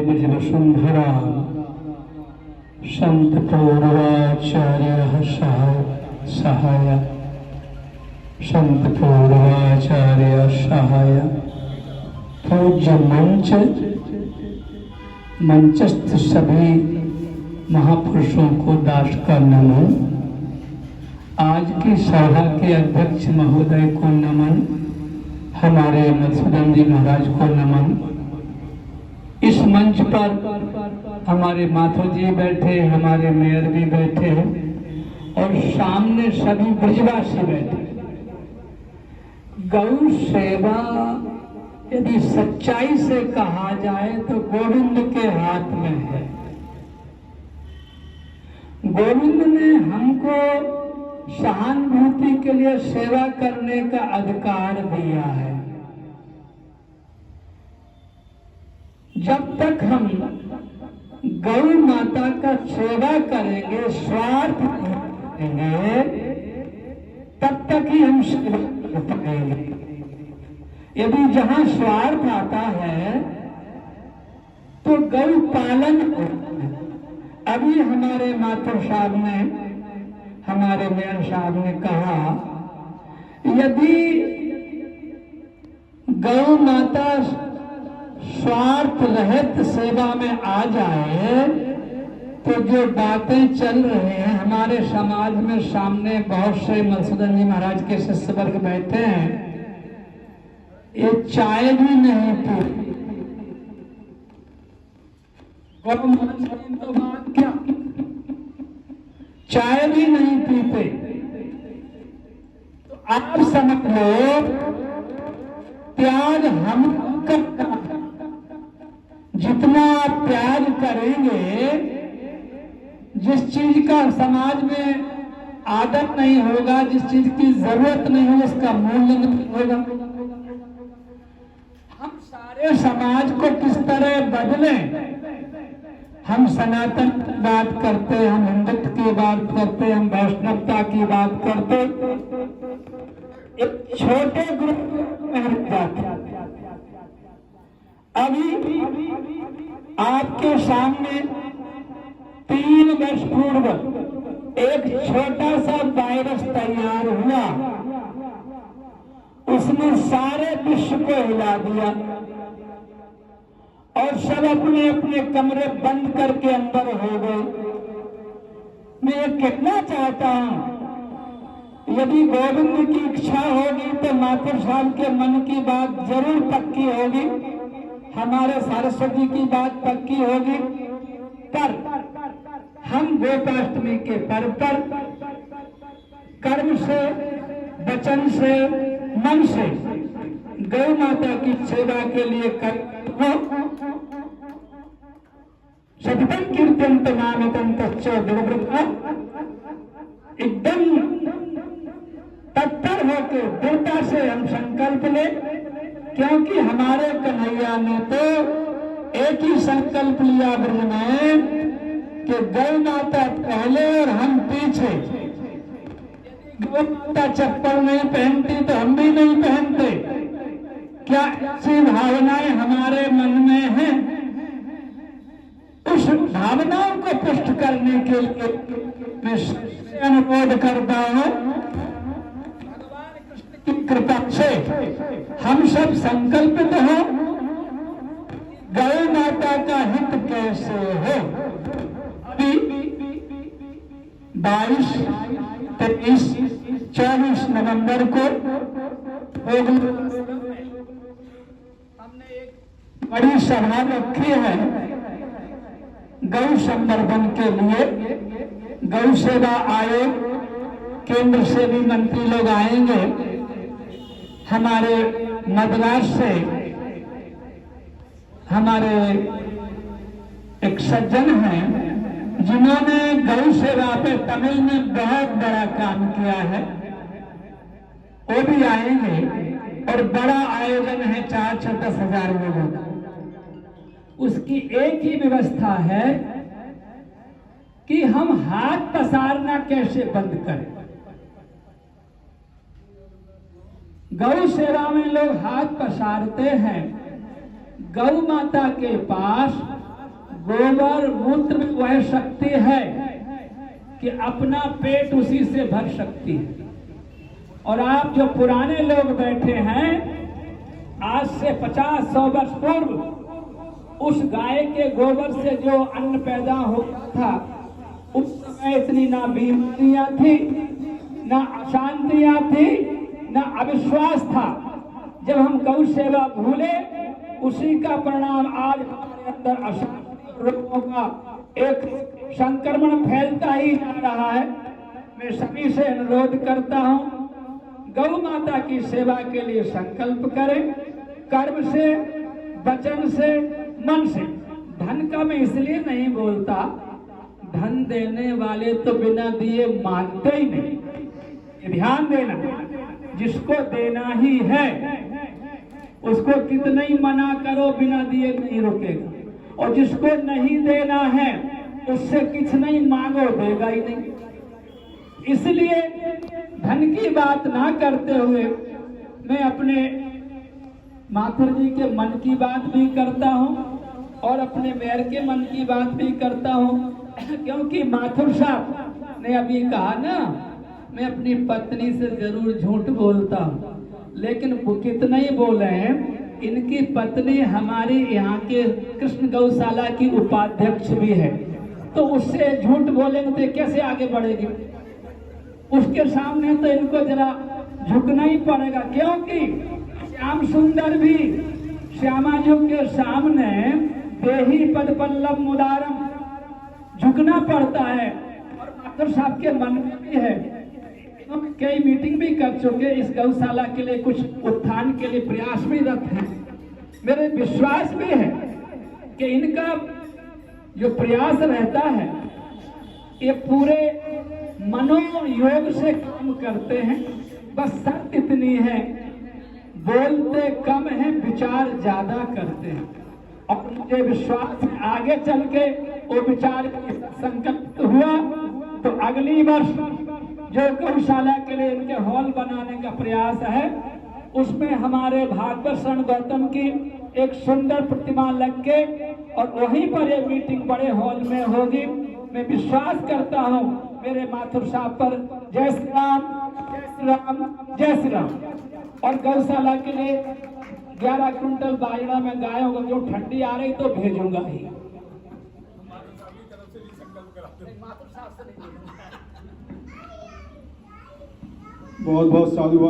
वसुंधरा संत पूर्वाचार्य सहाय संत पूर्वाचार्य सहाय पूज्य मंचस्थ सभी महापुरुषों को दास का नमन। आज की सभा के अध्यक्ष महोदय को नमन, हमारे मधुसूदन जी महाराज को नमन। इस मंच पर हमारे माथुर जी बैठे, हमारे मेयर भी बैठे और सामने सभी ब्रजवासी बैठे। गौ सेवा यदि सच्चाई से कहा जाए तो गोविंद के हाथ में है। गोविंद ने हमको सहानुभूति के लिए सेवा करने का अधिकार दिया है। जब तक हम गौ माता का सेवा करेंगे, स्वार्थ करेंगे, तब तक ही हम सेवा करेंगे। यदि जहां स्वार्थ आता है तो गौ पालन होता है। अभी हमारे माथुर साहब ने, हमारे मेयर साहब ने कहा, यदि गौ माता स्वार्थ रहित सेवा में आ जाए तो जो बातें चल रही हैं हमारे समाज में, सामने बहुत से मधुसूदन जी महाराज के शिष्य वर्ग बैठे हैं, ये चाय भी नहीं पी, तो बात क्या, चाय भी नहीं पीते। तो आप समझ लो त्याग हम करना, जितना आप त्याग करेंगे, जिस चीज का समाज में आदत नहीं होगा, जिस चीज की जरूरत नहीं होगी, उसका मूल्य नहीं होगा। हम सारे समाज को किस तरह बदलें? हम सनातन की बात करते, हम हिंदुत्व की बात करते, हम वैष्णवता की बात करते, एक छोटे ग्रुप में हम जाते। अभी आपके सामने 3 वर्ष पूर्व एक छोटा सा वायरस तैयार हुआ, उसने सारे विश्व को हिला दिया और सब अपने अपने कमरे बंद करके अंदर हो गए। मैं ये कहना चाहता हूं, यदि गोविंद की इच्छा होगी तो माथुर साहब के मन की बात जरूर पक्की होगी, हमारे सरस्वती की बात पक्की होगी। पर हम गोपाष्टमी के पर्व पर कर्म से, वचन से, मन से गौ माता की सेवा के लिए सततं कीर्तन्त नामतं तच्च दुर्वृत्ता, एकदम तत्पर होकर दृढ़ता से हम संकल्प ले, क्योंकि हमारे कन्हैया ने तो एक ही संकल्प लिया ब्रज में कि गौ माता पहले और हम पीछे। गौ माता चप्पल नहीं पहनती तो हम भी नहीं पहनते। क्या ऐसी भावनाएं हमारे मन में हैं? उस भावनाओं को पुष्ट करने के लिए मैं अनुरोध करता हूं, भगवान कृष्ण की कृपा से हम सब संकल्पित हो, गौ माता का हित कैसे हो। अभी 22, 23, 24 नवंबर को हमने एक बड़ी सभा रखी है गौ संवर्धन के लिए। गौ सेवा आयोग केंद्र से भी मंत्री लोग आएंगे, हमारे मद्रास से हमारे एक सज्जन हैं जिन्होंने गौ सेवा पे तमिल में बहुत बड़ा काम किया है, वो भी आएंगे और बड़ा आयोजन है 4-10 हजार लोगों का। उसकी एक ही व्यवस्था है कि हम हाथ पसारना कैसे बंद करें। गौ सेवा में लोग हाथ पसारते हैं, गौ माता के पास गोबर मूत्र में वह शक्ति है कि अपना पेट उसी से भर सकती है। और आप जो पुराने लोग बैठे हैं, आज से 50-100 वर्ष पूर्व उस गाय के गोबर से जो अन्न पैदा होता था, उस समय इतनी ना बीमारियां थी, ना अशांतियां थी, ना अविश्वास था। जब हम गौ सेवा भूले, उसी का परिणाम आज हमारे अंदर अशांति रोगों का एक संक्रमण फैलता ही जा रहा है। मैं सभी से अनुरोध करता हूं, गौ माता की सेवा के लिए संकल्प करें, कर्म से, वचन से, मन से। धन का मैं इसलिए नहीं बोलता, धन देने वाले तो बिना दिए मानते ही नहीं। ये ध्यान देना, जिसको देना ही है उसको कितना ही मना करो, बिना दिए नहीं रुकेगा। और जिसको नहीं देना है उससे कुछ नहीं मांगो, देगा ही नहीं। इसलिए धन की बात ना करते हुए मैं अपने माथुर जी के मन की बात भी करता हूं और अपने मेयर के मन की बात भी करता हूं। क्योंकि माथुर साहब ने अभी कहा ना, मैं अपनी पत्नी से जरूर झूठ बोलता हूं, लेकिन वो कितना ही बोले हैं, इनकी पत्नी हमारी यहाँ के कृष्ण गौशाला की उपाध्यक्ष भी है, तो उससे झूठ बोलेंगे तो कैसे आगे बढ़ेगी? उसके सामने तो इनको जरा झुकना ही पड़ेगा। क्योंकि श्याम सुंदर भी श्यामा जी के सामने देही पद पल्लव मुदारम झुकना पड़ता है। और माथुर साहब के मन में भी है, हम कई मीटिंग भी कर चुके, इस गौशाला के लिए कुछ उत्थान के लिए प्रयास भी रत हैं। मेरे विश्वास भी है कि इनका जो प्रयास रहता है ये पूरे मनोयोग से काम करते हैं। बस शर्त इतनी है, बोलते कम है, विचार ज्यादा करते हैं। और मुझे विश्वास है आगे चल के वो विचार संकल्प हुआ तो अगली वर्ष जो गौशाला के लिए इनके हॉल बनाने का प्रयास है, उसमें हमारे भागवत शरण गौतम की एक सुंदर प्रतिमा लग के और वहीं पर ये मीटिंग बड़े हॉल में होगी। मैं विश्वास करता हूँ मेरे माथुर साहब पर। जय श्री राम, जय श्री राम, जय श्री राम। और गौशाला के लिए 11 क्विंटल बाजरा में गाय होगा, जो ठंडी आ रही तो भेजूंगा ही। बहुत बहुत साधुवाद।